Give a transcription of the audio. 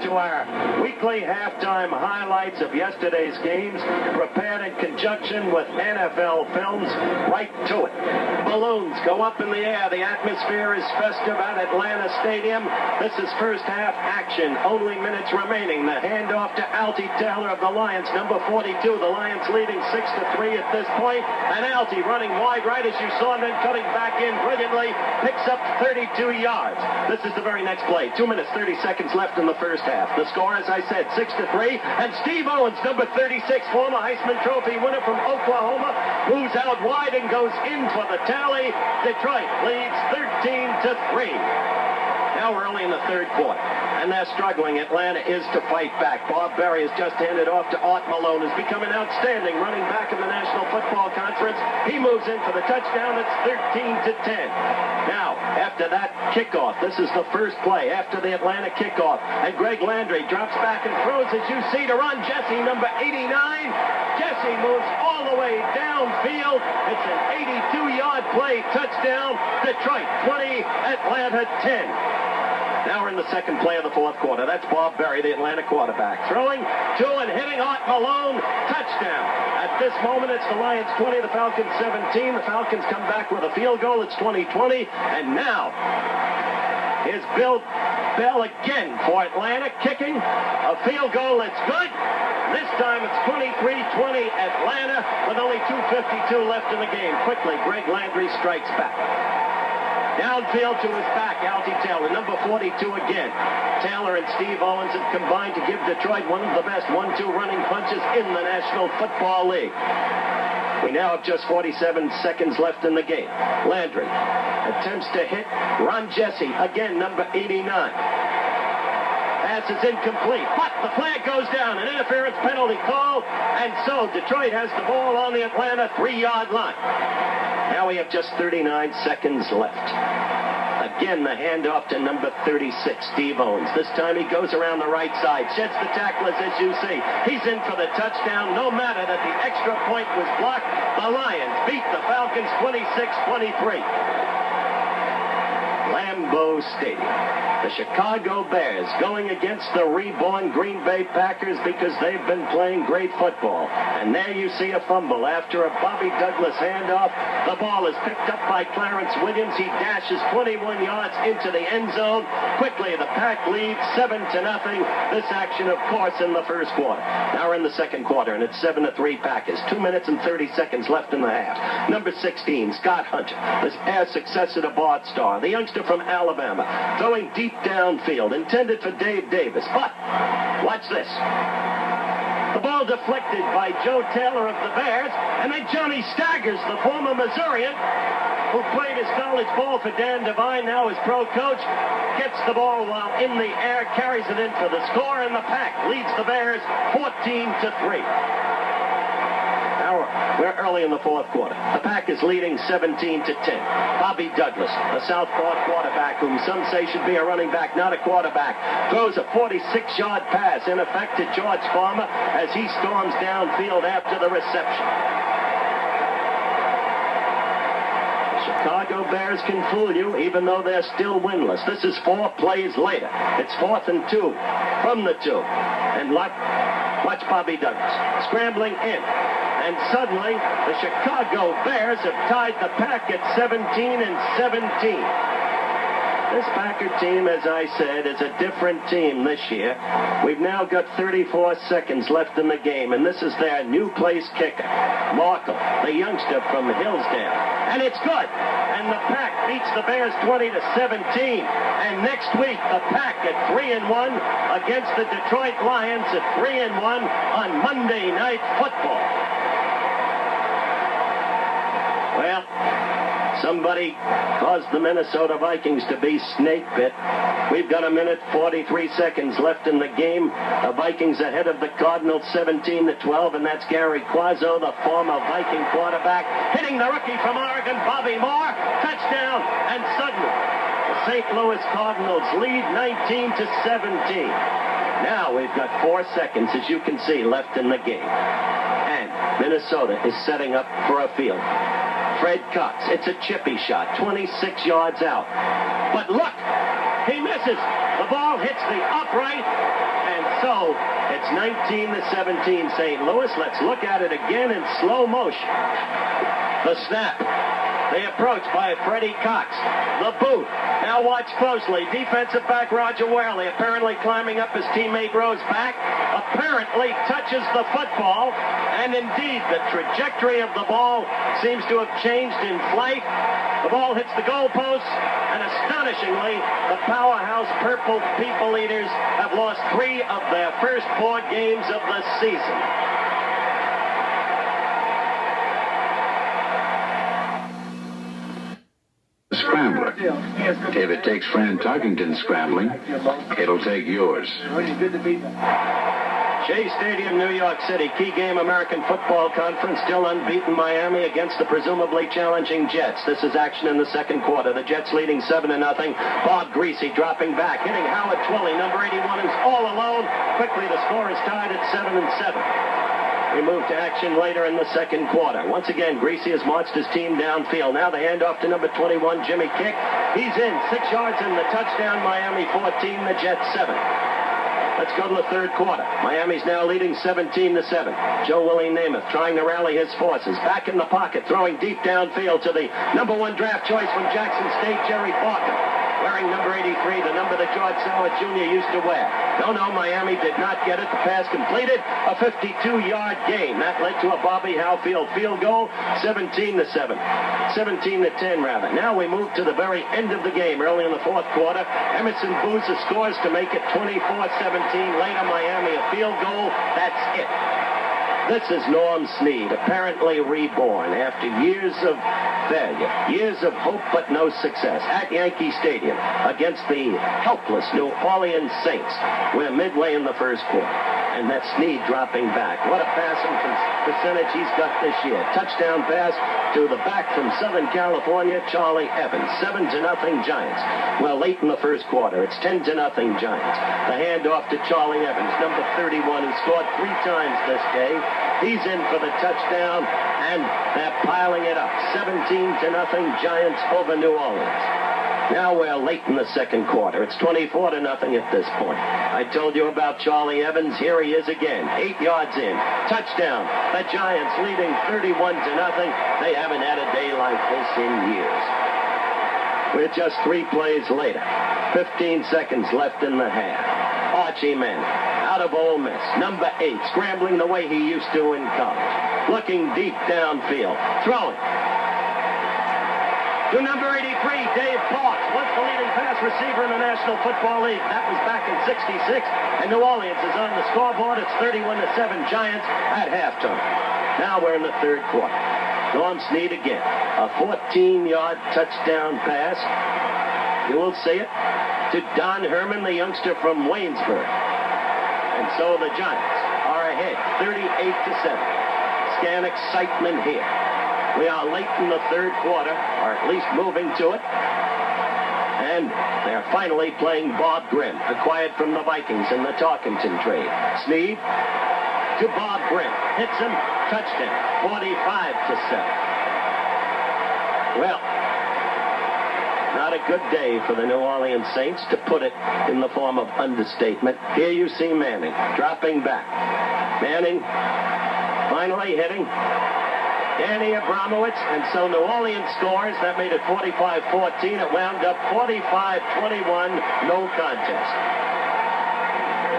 to our weekly halftime highlights of yesterday's games, prepared in conjunction with NFL Films. Right to it. Balloons go up in the air. The atmosphere is festive at Atlanta Stadium. This is first half action. Only minutes remaining. The handoff to Altie Taylor of the Lions, number 42. The Lions leading 6-3 at this point. And Altie running wide right, as you saw, and then cutting back in brilliantly. Picks up 32 yards. This is the very next play. 2 minutes, 30 seconds left in the first half. The score, as I said, 6-3. And Steve Owens, number 36, former Heisman Trophy winner from Oklahoma, moves out wide and goes in for the tally. Detroit leads 13-3. Now we're only in the third quarter, and they're struggling. Atlanta is to fight back. Bob Berry has just handed off to Art Malone, who's become an outstanding running back in the National Football Conference. He moves in for the touchdown. It's 13-10. Now, after that kickoff, this is the first play after the Atlanta kickoff, and Greg Landry drops back and throws, as you see, to Ron Jesse, number 89. Jesse moves all the way downfield. It's an 82-yard play, touchdown. Detroit 20, Atlanta 10. Now we're in the second play of the fourth quarter. That's Bob Berry, the Atlanta quarterback, throwing to and hitting Art Malone. Touchdown. At this moment, it's the Lions 20, the Falcons 17. The Falcons come back with a field goal. It's 20-20. And now is Bill Bell again for Atlanta, kicking a field goal. It's good. This time it's 23-20 Atlanta with only 2:52 left in the game. Quickly, Greg Landry strikes back. Downfield to his back, Altie Taylor, number 42 again. Taylor and Steve Owens have combined to give Detroit one of the best 1-2 running punches in the National Football League. We now have just 47 seconds left in the game. Landry attempts to hit Ron Jesse, again, number 89. Pass is incomplete, but the flag goes down. An interference penalty call, and so Detroit has the ball on the Atlanta 3-yard line. Now we have just 39 seconds left. Again, the handoff to number 36, Steve Owens. This time he goes around the right side, sheds the tacklers, as you see. He's in for the touchdown, no matter that the extra point was blocked. The Lions beat the Falcons 26-23. Lambeau Stadium. The Chicago Bears going against the reborn Green Bay Packers because they've been playing great football. And there you see a fumble after a Bobby Douglas handoff. The ball is picked up by Clarence Williams. He dashes 21 yards into the end zone. Quickly, the Pack leads 7-0. This action, of course, in the first quarter. Now we're in the second quarter, and it's 7-3 Packers. 2 minutes and 30 seconds left in the half. Number 16, Scott Hunter, the heir successor to Bart Starr, the youngster from Alabama, throwing deep downfield, intended for Dave Davis. But, watch this. The ball deflected by Joe Taylor of the Bears, and then Johnny Staggers, the former Missourian, who played his college ball for Dan Devine, now his pro coach, gets the ball while in the air, carries it in for the score, and the Pack leads the Bears 14-3. We're early in the fourth quarter. The Pack is leading 17-10. Bobby Douglas, a southpaw quarterback whom some say should be a running back, not a quarterback, throws a 46-yard pass, in effect, to George Farmer as he storms downfield after the reception. The Chicago Bears can fool you even though they're still winless. This is 4 plays later. It's 4th and 2 from the 2. And watch Bobby Douglas scrambling in. And suddenly, the Chicago Bears have tied the Pack at 17-17. This Packer team, as I said, is a different team this year. We've now got 34 seconds left in the game, and this is their new place kicker, Markle, the youngster from Hillsdale. And it's good. And the Pack beats the Bears 20-17. And next week, the Pack at 3-1 against the Detroit Lions at 3-1 on Monday Night Football. Well, somebody caused the Minnesota Vikings to be snake bit. We've got 1 minute 43 seconds left in the game. The Vikings ahead of the Cardinals 17-12, and that's Gary Quazzo, the former Viking quarterback, hitting the rookie from Oregon, Bobby Moore. Touchdown, and suddenly the St. Louis Cardinals lead 19-17. Now we've got 4 seconds, as you can see, left in the game. And Minnesota is setting up for a field. Fred Cox, it's a chippy shot, 26 yards out. But look, He misses. The ball hits the upright. And so it's 19-17 St. Louis. Let's look at it again in slow motion. The snap. The approach by Freddie Cox. The boot. Now watch closely. Defensive back Roger Whaley apparently climbing up. His teammate Rose back. Apparently touches the football. And indeed, the trajectory of the ball seems to have changed in flight. The ball hits the goalpost. And astonishingly, the powerhouse Purple People Eaters have lost 3 of their first 4 games of the season. Scrambler. If it takes Fran Tarkington's scrambling, it'll take yours. Shea Stadium, New York City. Key game, American Football Conference. Still unbeaten Miami against the presumably challenging Jets. This is action in the second quarter. The Jets leading 7-0. Bob Greasy dropping back, hitting Howard Twilley. Number 81 is all alone. Quickly, the score is tied at 7-7. We move to action later in the second quarter. Once again, Greasy has marched his team downfield. Now the handoff to number 21, Jimmy Kick. He's in. 6 yards in the touchdown. Miami 14, the Jets 7. Let's go to the third quarter. Miami's now leading 17-7. Joe Willie Namath trying to rally his forces. Back in the pocket, throwing deep downfield to the number 1 draft choice from Jackson State, Jerry Barker. Wearing number 83, the number that George Sauer Jr. used to wear. No, Miami did not get it. The pass completed. A 52-yard gain. That led to a Bobby Halfield field goal. 17-7. 17-10, rather. Now we move to the very end of the game. Early in the fourth quarter, Emerson Boozer scores to make it 24-17. Later, Miami a field goal. That's it. This is Norm Snead, apparently reborn after years of failure, years of hope but no success, at Yankee Stadium against the helpless New Orleans Saints. We're midway in the first quarter, and that's Snead dropping back. What a passing percentage he's got this year. Touchdown pass to the back from Southern California, Charlie Evans. 7-0 Giants. Well, late in the first quarter, it's 10-0 Giants. The handoff to Charlie Evans, number 31, who scored 3 times this day. He's in for the touchdown, and they're piling it up. 17-0 Giants over New Orleans. Now we're late in the second quarter. It's 24-0 at this point. I told you about Charlie Evans. Here he is again. 8 yards in. Touchdown. The Giants leading 31-0. They haven't had a day like this in years. We're just 3 plays later. 15 seconds left in the half. Archie Manning, out of Ole Miss, number 8, scrambling the way he used to in college. Looking deep downfield. Throwing. To number 83, Dave Parks, once the leading pass receiver in the National Football League. That was back in '66, and New Orleans is on the scoreboard. It's 31-7 Giants at halftime. Now we're in the third quarter. Norm Snead again. A 14-yard touchdown pass. You will see it. To Don Herman, the youngster from Waynesburg. And so the Giants are ahead, 38-7. Scan excitement here. We are late in the third quarter, or at least moving to it. And they're finally playing Bob Grimm, acquired from the Vikings in the Tarkenton trade. Snead to Bob Grimm. Hits him. Touchdown. 45-7. Well, not a good day for the New Orleans Saints, to put it in the form of understatement. Here you see Manning dropping back. Manning finally hitting Danny Abramowitz, and so New Orleans scores. That made it 45-14. It wound up 45-21, no contest.